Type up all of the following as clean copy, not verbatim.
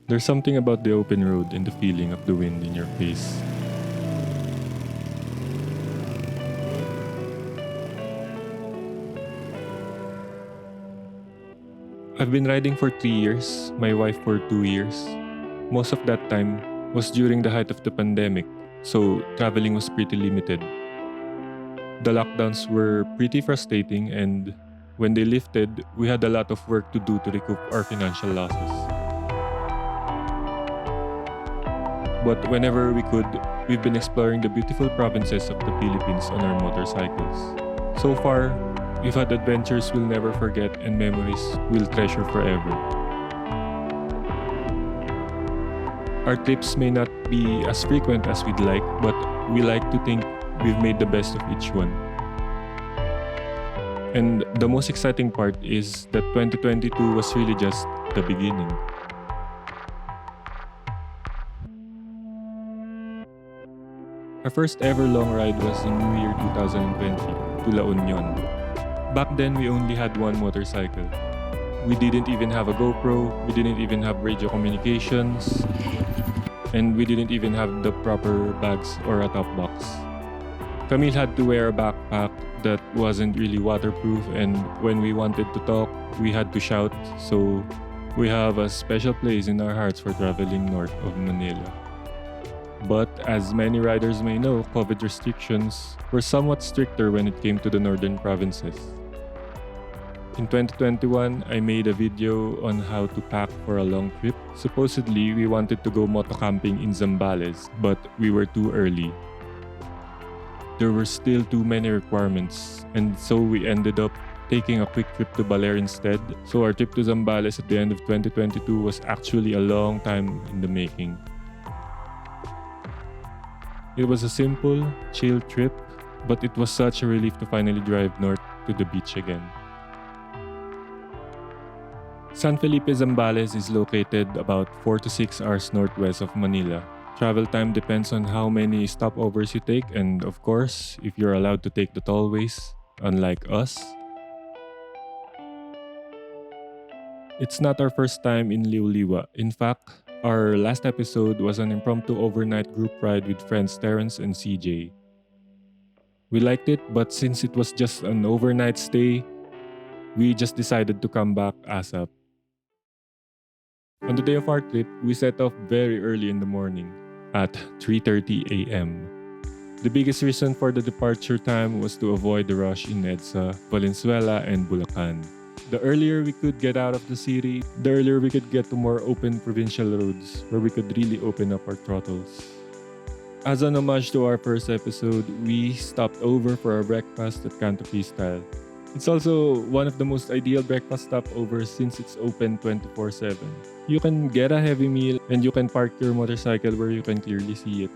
There's something about the open road and the feeling of the wind in your face. I've been riding for 3 years, my wife for 2 years. Most of that time was during the height of the pandemic, so traveling was pretty limited. The lockdowns were pretty frustrating, and when they lifted, we had a lot of work to do to recoup our financial losses. But whenever we could, we've been exploring the beautiful provinces of the Philippines on our motorcycles. So far, we've had adventures we'll never forget and memories we'll treasure forever. Our trips may not be as frequent as we'd like, but we like to think we've made the best of each one. And the most exciting part is that 2022 was really just the beginning. Our first ever long ride was in New Year 2020 to La Union. Back then, we only had one motorcycle. We didn't even have a GoPro, we didn't even have radio communications, and we didn't even have the proper bags or a top box. Camille had to wear a backpack that wasn't really waterproof, and when we wanted to talk, we had to shout, so we have a special place in our hearts for traveling north of Manila. But as many riders may know, COVID restrictions were somewhat stricter when it came to the northern provinces. In 2021, I made a video on how to pack for a long trip. Supposedly, we wanted to go motocamping in Zambales, but we were too early. There were still too many requirements, and so we ended up taking a quick trip to Baler instead. So our trip to Zambales at the end of 2022 was actually a long time in the making. It was a simple, chill trip, but it was such a relief to finally drive north to the beach again. San Felipe Zambales is located about 4 to 6 hours northwest of Manila. Travel time depends on how many stopovers you take, and of course, if you're allowed to take the tollways, unlike us. It's not our first time in Liwliwa. In fact, our last episode was an impromptu overnight group ride with friends Terrence and CJ. We liked it, but since it was just an overnight stay, we just decided to come back ASAP. On the day of our trip, we set off very early in the morning at 3:30 a.m. The biggest reason for the departure time was to avoid the rush in EDSA, Valenzuela, and Bulacan. The earlier we could get out of the city, the earlier we could get to more open provincial roads where we could really open up our throttles. As an homage to our first episode, we stopped over for our breakfast at Canto Style. It's also one of the most ideal breakfast stopovers since it's open 24/7. You can get a heavy meal and you can park your motorcycle where you can clearly see it.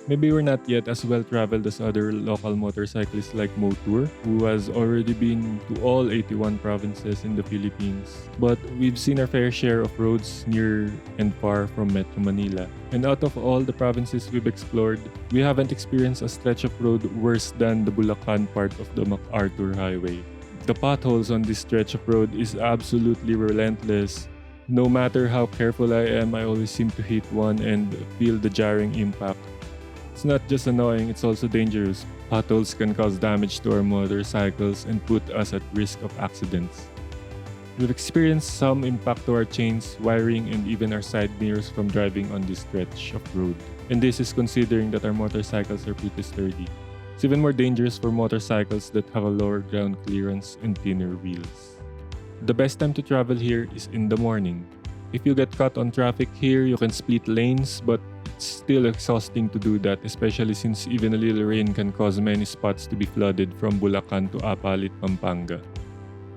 Maybe we're not yet as well-traveled as other local motorcyclists like Motul, who has already been to all 81 provinces in the Philippines. But we've seen our fair share of roads near and far from Metro Manila. And out of all the provinces we've explored, we haven't experienced a stretch of road worse than the Bulacan part of the MacArthur Highway. The potholes on this stretch of road is absolutely relentless. No matter how careful I am, I always seem to hit one and feel the jarring impact. It's not just annoying, it's also dangerous. Potholes can cause damage to our motorcycles and put us at risk of accidents. We've experienced some impact to our chains, wiring, and even our side mirrors from driving on this stretch of road. And this is considering that our motorcycles are pretty sturdy. It's even more dangerous for motorcycles that have a lower ground clearance and thinner wheels. The best time to travel here is in the morning. If you get caught on traffic here, you can split lanes, but it's still exhausting to do that, especially since even a little rain can cause many spots to be flooded from Bulacan to Apalit, Pampanga.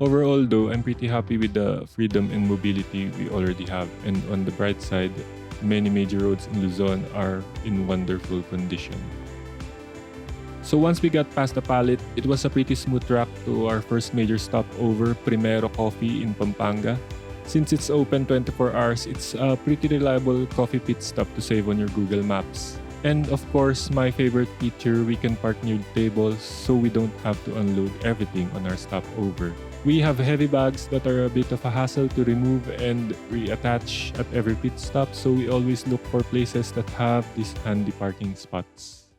Overall though, I'm pretty happy with the freedom and mobility we already have, and on the bright side, many major roads in Luzon are in wonderful condition. So once we got past Apalit, it was a pretty smooth track to our first major stopover, Primero Coffee in Pampanga. Since it's open 24 hours, it's a pretty reliable coffee pit stop to save on your Google Maps. And of course, my favorite feature, we can park near the tables so we don't have to unload everything on our stopover. We have heavy bags that are a bit of a hassle to remove and reattach at every pit stop, so we always look for places that have these handy parking spots.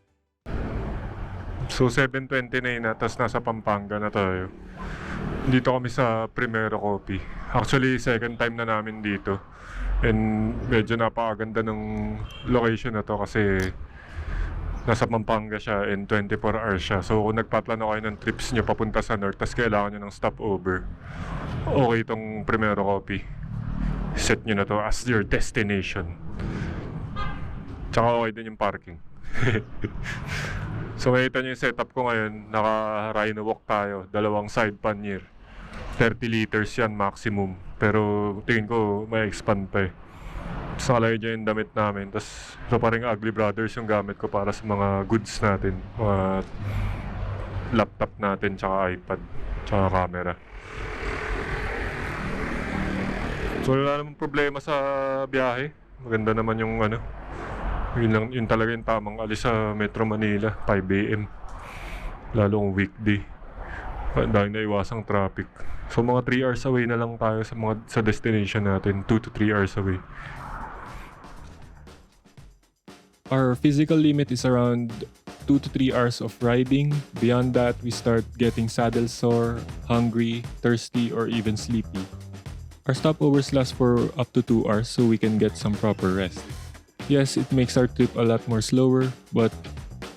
So 7:29 na, tapos nasa Pampanga na tayo. Dito kami sa Primero Coffee. Actually, second time na namin dito. And medyo napakaganda ng location na to kasi nasa Pampanga siya and 24 hours siya. So kung nagpaplano kayo ng trips nyo papunta sa north, tas kailangan nyo ng stopover, okay itong Primero Coffee. Set nyo na to as your destination. Tsaka okay din yung parking. So makita nyo yung setup ko ngayon. Naka-Rhinowalk tayo. Dalawang side pannier. 30 liters yan maximum. Pero tingin ko may expand pa eh. Tapos nakalagay dyan yung damit namin. Tapos ito pa rin Ugly Brothers yung gamit ko para sa mga goods natin. Mga laptop natin, tsaka iPad, tsaka camera. So wala namang problema sa biyahe. Maganda naman yung yun talaga yung tamang alis sa Metro Manila, 5 AM. Lalo kung weekday. Dahil naiwasang traffic. So mga 3 hours away na lang tayo sa destination natin. 2 to 3 hours away. Our physical limit is around 2 to 3 hours of riding. Beyond that, we start getting saddle sore, hungry, thirsty, or even sleepy. Our stopovers last for up to 2 hours so we can get some proper rest. Yes, it makes our trip a lot more slower, but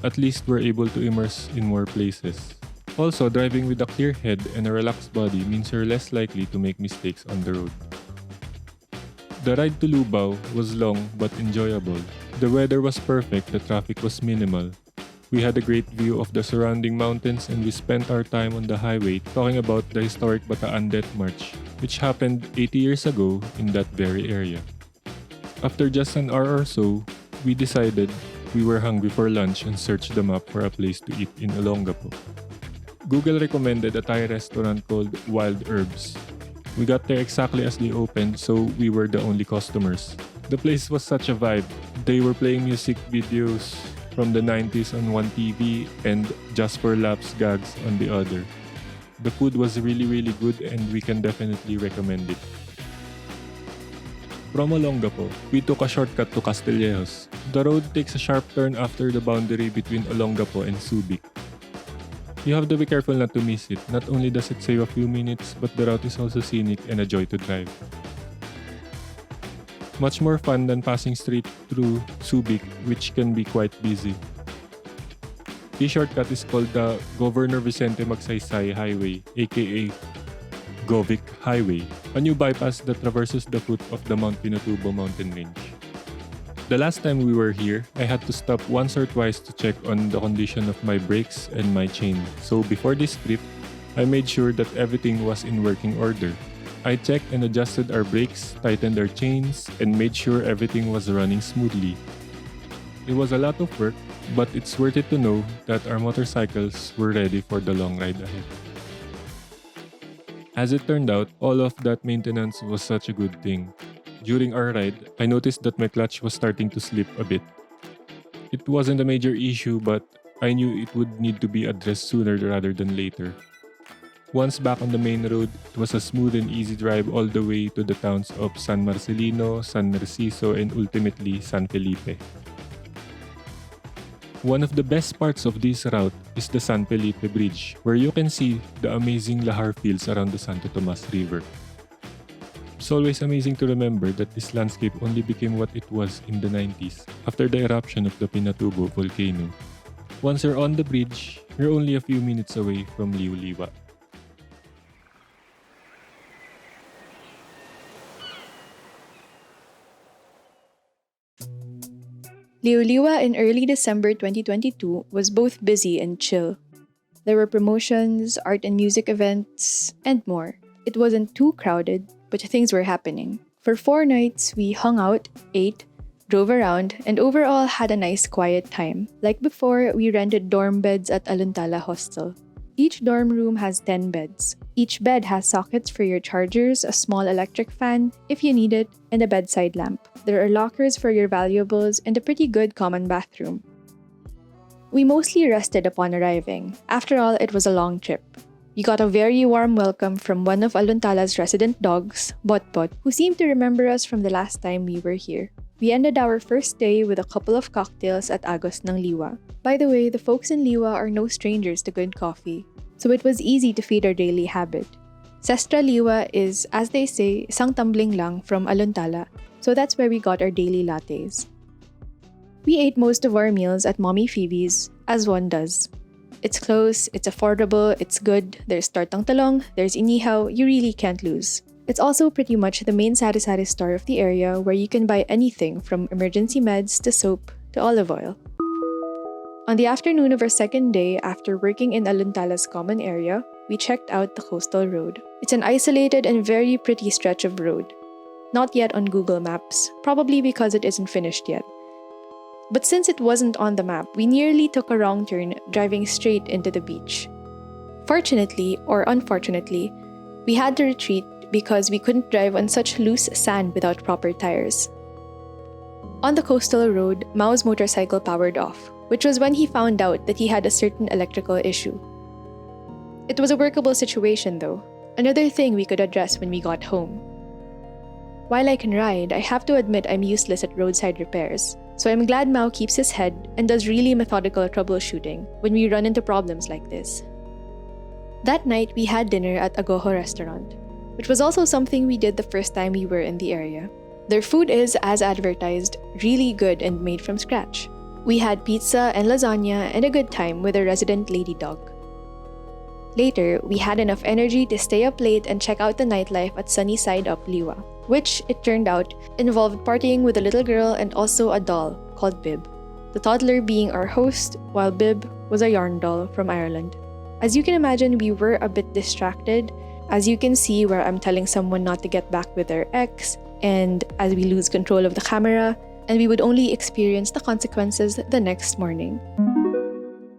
at least we're able to immerse in more places. Also, driving with a clear head and a relaxed body means you're less likely to make mistakes on the road. The ride to Lubao was long but enjoyable. The weather was perfect, the traffic was minimal. We had a great view of the surrounding mountains and we spent our time on the highway talking about the historic Bataan Death March, which happened 80 years ago in that very area. After just an hour or so, we decided we were hungry for lunch and searched the map for a place to eat in Olongapo. Google recommended a Thai restaurant called Wild Herbs. We got there exactly as they opened, so we were the only customers. The place was such a vibe. They were playing music videos from the 90s on one TV and Just for Laughs gags on the other. The food was really good and we can definitely recommend it. From Olongapo, we took a shortcut to Castillejos. The road takes a sharp turn after the boundary between Olongapo and Subic. You have to be careful not to miss it. Not only does it save a few minutes, but the route is also scenic and a joy to drive. Much more fun than passing straight through Subic, which can be quite busy. This shortcut is called the Governor Vicente Magsaysay Highway, aka Govic Highway, a new bypass that traverses the foot of the Mount Pinatubo mountain range. The last time we were here, I had to stop once or twice to check on the condition of my brakes and my chain. So before this trip, I made sure that everything was in working order. I checked and adjusted our brakes, tightened our chains, and made sure everything was running smoothly. It was a lot of work, but it's worth it to know that our motorcycles were ready for the long ride ahead. As it turned out, all of that maintenance was such a good thing. During our ride, I noticed that my clutch was starting to slip a bit. It wasn't a major issue, but I knew it would need to be addressed sooner rather than later. Once back on the main road, it was a smooth and easy drive all the way to the towns of San Marcelino, San Narciso, and ultimately San Felipe. One of the best parts of this route is the San Felipe Bridge, where you can see the amazing lahar fields around the Santo Tomas River. It's always amazing to remember that this landscape only became what it was in the 90s, after the eruption of the Pinatubo volcano. Once you're on the bridge, you're only a few minutes away from Liwliwa. Liwliwa in early December 2022 was both busy and chill. There were promotions, art and music events, and more. It wasn't too crowded, but things were happening. For 4 nights, we hung out, ate, drove around, and overall had a nice quiet time. Like before, we rented dorm beds at Aluntala Hostel. Each dorm room has 10 beds. Each bed has sockets for your chargers, a small electric fan, if you need it, and a bedside lamp. There are lockers for your valuables and a pretty good common bathroom. We mostly rested upon arriving. After all, it was a long trip. We got a very warm welcome from one of Aluntala's resident dogs, Botbot, who seemed to remember us from the last time we were here. We ended our first day with a couple of cocktails at Agos ng Liwa. By the way, the folks in Liwa are no strangers to good coffee, so it was easy to feed our daily habit. Sestra Liwa is, as they say, isang tumbling lang from Aluntala, so that's where we got our daily lattes. We ate most of our meals at Mommy Phoebe's, as one does. It's close, it's affordable, it's good, there's tortang talong, there's inihaw, you really can't lose. It's also pretty much the main sari-sari store of the area where you can buy anything from emergency meds to soap to olive oil. On the afternoon of our second day after working in Aluntala's common area, we checked out the coastal road. It's an isolated and very pretty stretch of road. Not yet on Google Maps, probably because it isn't finished yet. But since it wasn't on the map, we nearly took a wrong turn driving straight into the beach. Fortunately, or unfortunately, we had to retreat because we couldn't drive on such loose sand without proper tires. On the coastal road, Mao's motorcycle powered off, which was when he found out that he had a certain electrical issue. It was a workable situation though, another thing we could address when we got home. While I can ride, I have to admit I'm useless at roadside repairs, so I'm glad Mao keeps his head and does really methodical troubleshooting when we run into problems like this. That night, we had dinner at Agoho restaurant, which was also something we did the first time we were in the area. Their food is, as advertised, really good and made from scratch. We had pizza and lasagna and a good time with a resident lady dog. Later, we had enough energy to stay up late and check out the nightlife at Sunny Side Up Liwa, which, it turned out, involved partying with a little girl and also a doll called Bib, the toddler being our host, while Bib was a yarn doll from Ireland. As you can imagine, we were a bit distracted, as you can see where I'm telling someone not to get back with their ex, and as we lose control of the camera, and we would only experience the consequences the next morning.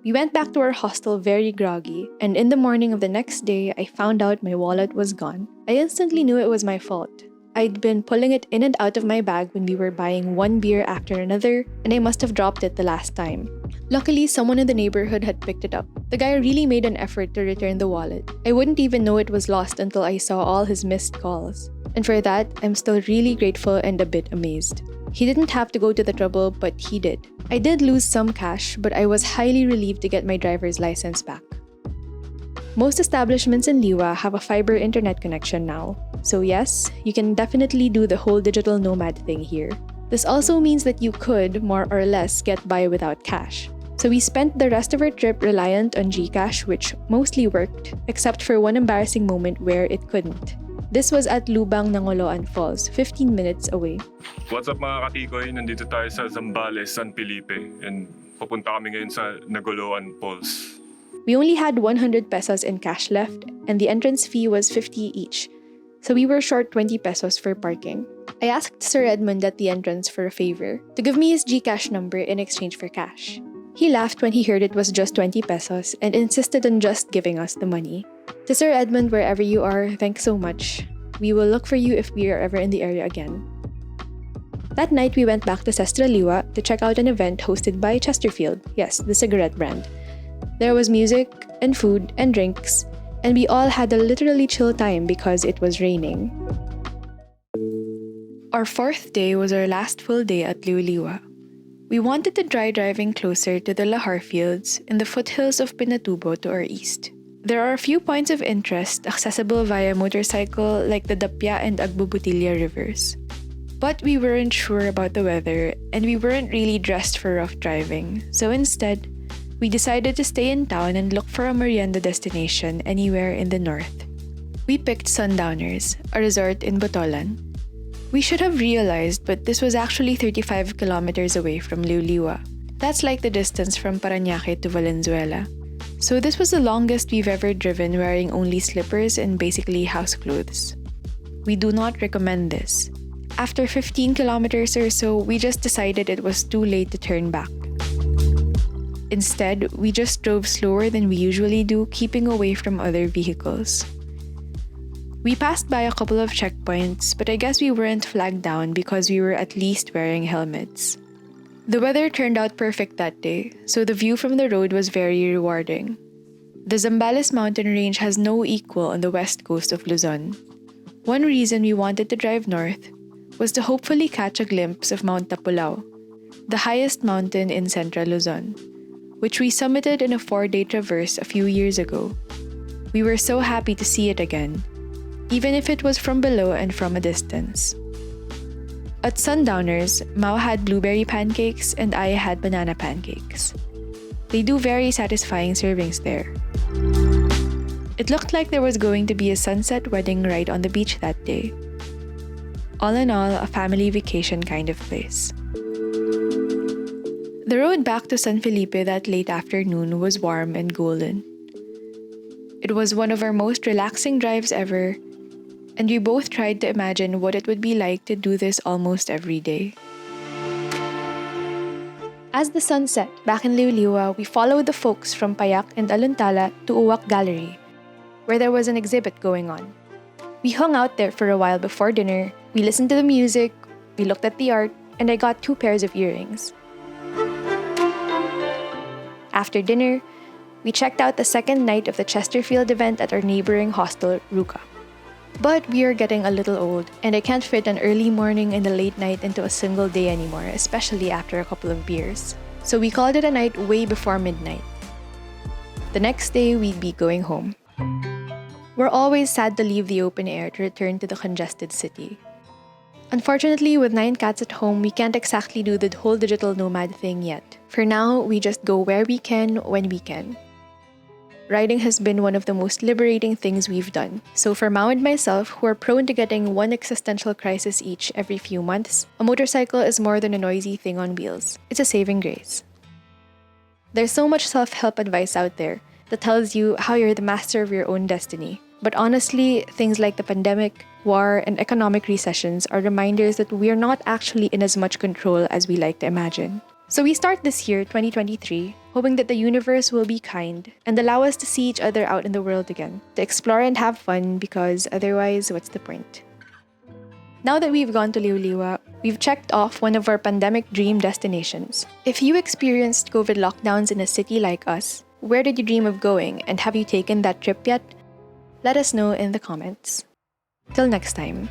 We went back to our hostel very groggy, and in the morning of the next day, I found out my wallet was gone. I instantly knew it was my fault. I'd been pulling it in and out of my bag when we were buying one beer after another, and I must have dropped it the last time. Luckily, someone in the neighborhood had picked it up. The guy really made an effort to return the wallet. I wouldn't even know it was lost until I saw all his missed calls. And for that, I'm still really grateful and a bit amazed. He didn't have to go to the trouble, but he did. I did lose some cash, but I was highly relieved to get my driver's license back. Most establishments in Liwa have a fiber internet connection now, so yes, you can definitely do the whole digital nomad thing here. This also means that you could, more or less, get by without cash. So we spent the rest of our trip reliant on GCash, which mostly worked, except for one embarrassing moment where it couldn't. This was at Lubang Nangoloan Falls, 15 minutes away. What's up mga katikoy? Nandito tayo sa Zambales, San Felipe, and papunta kami ngayon sa Nagoloan Falls. We only had 100 pesos in cash left, and the entrance fee was 50 each, so we were short 20 pesos for parking. I asked Sir Edmund at the entrance for a favor, to give me his GCash number in exchange for cash. He laughed when he heard it was just 20 pesos and insisted on just giving us the money. To Sir Edmund, wherever you are, thanks so much. We will look for you if we are ever in the area again. That night, we went back to Sestra Liwa to check out an event hosted by Chesterfield, yes, the cigarette brand. There was music and food and drinks, and we all had a literally chill time because it was raining. Our fourth day was our last full day at Liwliwa. We wanted to try driving closer to the Lahar fields in the foothills of Pinatubo to our east. There are a few points of interest accessible via motorcycle like the Dapya and Agbubutilla rivers. But we weren't sure about the weather and we weren't really dressed for rough driving, so instead, we decided to stay in town and look for a merienda destination anywhere in the north. We picked Sundowners, a resort in Botolan. We should have realized, but this was actually 35 kilometers away from Liwliwa. That's like the distance from Paranaque to Valenzuela. So this was the longest we've ever driven wearing only slippers and basically house clothes. We do not recommend this. After 15 kilometers or so, we just decided it was too late to turn back. Instead, we just drove slower than we usually do, keeping away from other vehicles. We passed by a couple of checkpoints, but I guess we weren't flagged down because we were at least wearing helmets. The weather turned out perfect that day, so the view from the road was very rewarding. The Zambales mountain range has no equal on the west coast of Luzon. One reason we wanted to drive north was to hopefully catch a glimpse of Mount Tapulao, the highest mountain in central Luzon, which we summited in a 4-day traverse a few years ago. We were so happy to see it again, even if it was from below and from a distance. At Sundowners, Mao had blueberry pancakes and I had banana pancakes. They do very satisfying servings there. It looked like there was going to be a sunset wedding right on the beach that day. All in all, a family vacation kind of place. The road back to San Felipe that late afternoon was warm and golden. It was one of our most relaxing drives ever, and we both tried to imagine what it would be like to do this almost every day. As the sun set back in Liwliwa, we followed the folks from Payak and Aluntala to Uwak Gallery, where there was an exhibit going on. We hung out there for a while before dinner, we listened to the music, we looked at the art, and I got 2 pairs of earrings. After dinner, we checked out the second night of the Chesterfield event at our neighboring hostel, Ruka. But we are getting a little old, and I can't fit an early morning and a late night into a single day anymore, especially after a couple of beers. So we called it a night way before midnight. The next day, we'd be going home. We're always sad to leave the open air to return to the congested city. Unfortunately, with 9 cats at home, we can't exactly do the whole digital nomad thing yet. For now, we just go where we can, when we can. Riding has been one of the most liberating things we've done. So for Mao and myself, who are prone to getting one existential crisis each every few months, a motorcycle is more than a noisy thing on wheels. It's a saving grace. There's so much self-help advice out there that tells you how you're the master of your own destiny. But honestly, things like the pandemic, war, and economic recessions are reminders that we're not actually in as much control as we like to imagine. So we start this year, 2023, hoping that the universe will be kind and allow us to see each other out in the world again, to explore and have fun, because otherwise, what's the point? Now that we've gone to Liwliwa, we've checked off one of our pandemic dream destinations. If you experienced COVID lockdowns in a city like us, where did you dream of going, and have you taken that trip yet? Let us know in the comments. Till next time.